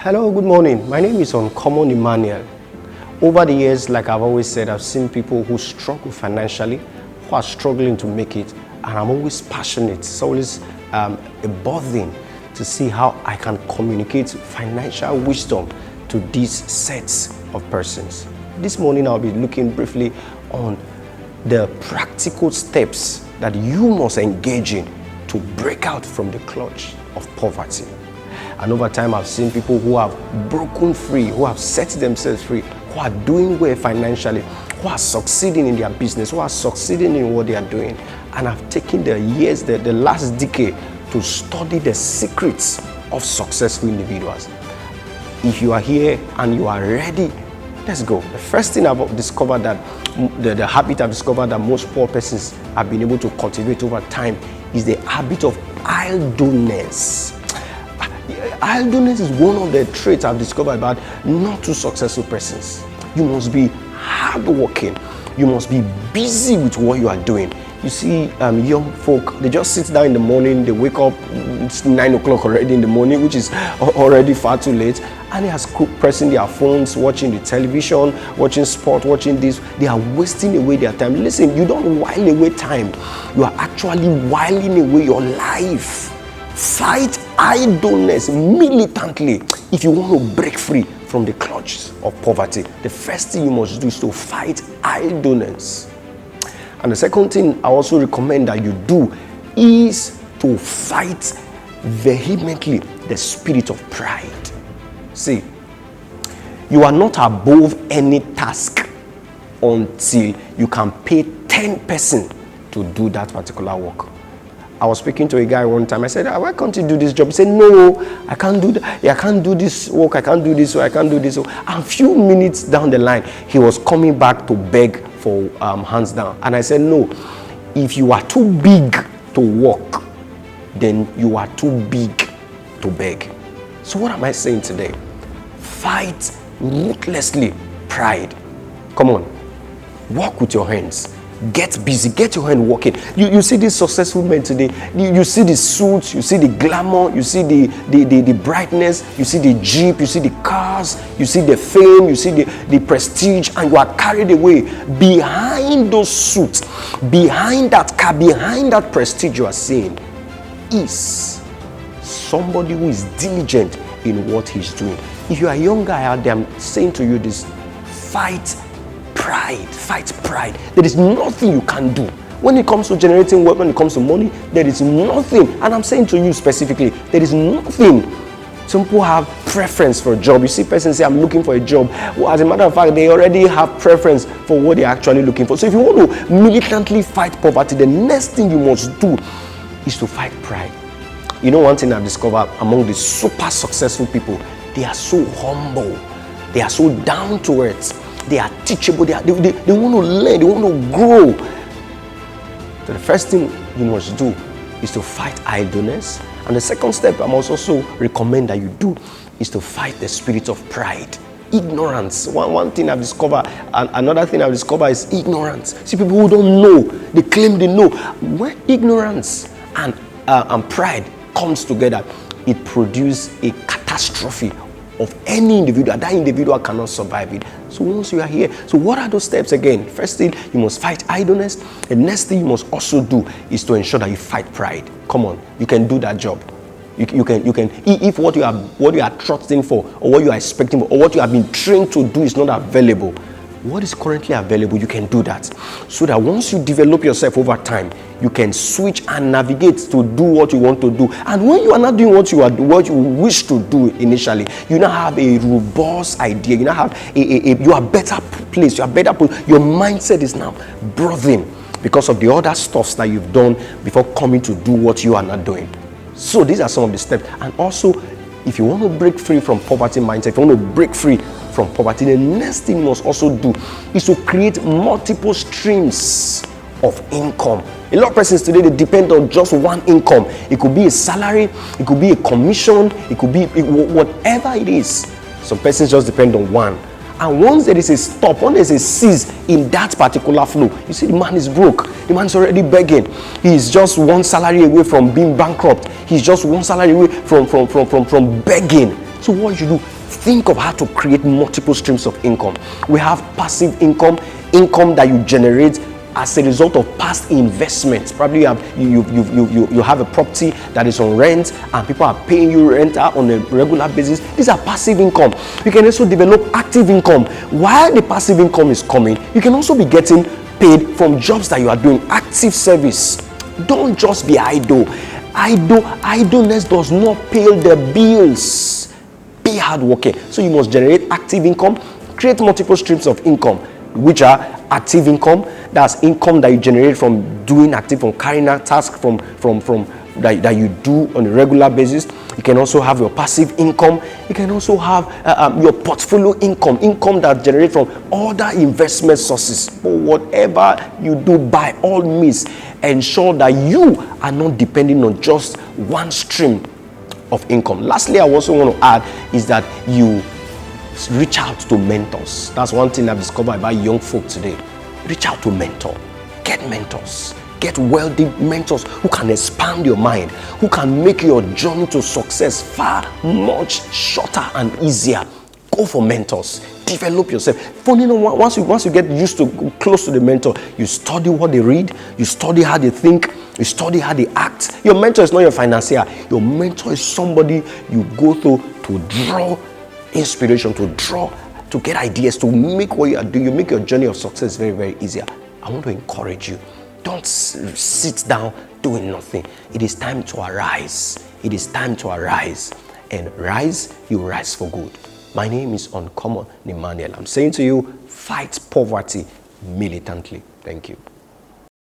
Hello, good morning. My name is Uncommon Emmanuel. Over the years, like I've always said, I've seen people who struggle financially, who are struggling to make it, and I'm always passionate. It's always a burden to see how I can communicate financial wisdom to these sets of persons. This morning, I'll be looking briefly on the practical steps that you must engage in to break out from the clutch of poverty. And over time, I've seen people who have broken free, who have set themselves free, who are doing well financially, who are succeeding in their business, who are succeeding in what they are doing, and have taken the years, the last decade, to study the secrets of successful individuals. If you are here and you are ready, let's go. The first thing I've discovered that, the habit I've discovered that most poor persons have been able to cultivate over time is the habit of idleness. Idleness is one of the traits I've discovered about not too successful persons. You must be hardworking. You must be busy with what you are doing. You see, young folk, they just sit down in the morning, they wake up, it's 9 o'clock already in the morning, which is already far too late, and they are pressing their phones, watching the television, watching sport, watching this. They are wasting away their time. Listen, you don't while away time. You are actually whiling away your life. Fight idleness militantly if you want to break free from the clutches of poverty. The first thing you must do is to fight idleness. And the second thing I also recommend that you do is to fight vehemently the spirit of pride. See, you are not above any task until you can pay 10 persons to do that particular work. I was speaking to a guy one time. I said, why can't you do this job? He said, no, I can't do that. I can't do this work. I can't do this. I can't do this. And a few minutes down the line, he was coming back to beg for hands down. And I said, no, if you are too big to work, then you are too big to beg. So what am I saying today? Fight ruthlessly pride. Come on, work with your hands. Get busy, get your hand working. You see these successful men today, you see the suits, you see the glamour, you see the brightness, you see the jeep, you see the cars, you see the fame, you see the prestige, and you are carried away. Behind those suits, behind that car, behind that prestige you are seeing is somebody who is diligent in what he's doing. If you are a young guy out there, I'm saying to you this: fight pride. There is nothing you can do when it comes to generating wealth, when it comes to money. There is nothing, and I'm saying to you specifically, there is nothing. Some people have preference for a job. You see persons say, I'm looking for a job. Well, as a matter of fact, they already have preference for what they're actually looking for. So if you want to militantly fight poverty, the next thing you must do is to fight pride. You know, one thing I've discovered among the super successful people, they are so humble, they are so down to earth. They are teachable, they want to learn, they want to grow. So the first thing you must do is to fight idleness. And the second step I must also recommend that you do is to fight the spirit of pride. Ignorance. One thing I've discovered, and another thing I've discovered is ignorance. See, people who don't know, they claim they know. When ignorance and pride comes together, it produces a catastrophe of any individual. That individual cannot survive it. So once you are here, so what are those steps again? First thing, you must fight idleness. The next thing you must also do is to ensure that you fight pride. Come on, you can do that job. You can. If what you are trusting for, or what you are expecting for, or what you have been trained to do is not available, what is currently available, you can do that. So that once you develop yourself over time, you can switch and navigate to do what you want to do. And when you are not doing what you wish to do initially, you now have a robust idea. You now have you are better placed. You are better placed. Your mindset is now broadened because of the other stuffs that you've done before coming to do what you are not doing. So these are some of the steps. And also, if you want to break free from poverty mindset, if you want to break free from poverty, the next thing you must also do is to create multiple streams of income. A lot of persons today, they depend on just one income. It could be a salary, it could be a commission, it could be whatever it is. Some persons just depend on one. And once there is a stop, once there is a cease in that particular flow, you see the man is broke. The man is already begging. He is just one salary away from being bankrupt. He's just one salary away from begging. So what you do, think of how to create multiple streams of income. We have passive income, income that you generate as a result of past investments. Probably you have a property that is on rent and people are paying you rent on a regular basis. These are passive income. You can also develop active income. While the passive income is coming, you can also be getting paid from jobs that you are doing, active service. Don't just be idle. Idleness does not pay the bills. Be hardworking. So you must generate active income, create multiple streams of income, which are active income. That's income that you generate from doing active, from carrying out tasks from that you do on a regular basis. You can also have your passive income. You can also have your portfolio income that generates from other investment sources. But whatever you do, by all means, ensure that you are not depending on just one stream of income. Lastly, I also want to add is that you reach out to mentors. That's one thing I've discovered about young folk today. Reach out to mentor. Get mentors. Get wealthy mentors who can expand your mind, who can make your journey to success far much shorter and easier. Go for mentors. Develop yourself. Funny enough, once you get used to close to the mentor, you study what they read, you study how they think, you study how they act. Your mentor is not your financier. Your mentor is somebody you go to draw inspiration, to get ideas, to make what you are doing. You make your journey of success very, very easier. I want to encourage you. Don't sit down doing nothing. It is time to arise. It is time to arise. And rise, you rise for good. My name is Uncommon Emmanuel. I'm saying to you, fight poverty militantly. Thank you.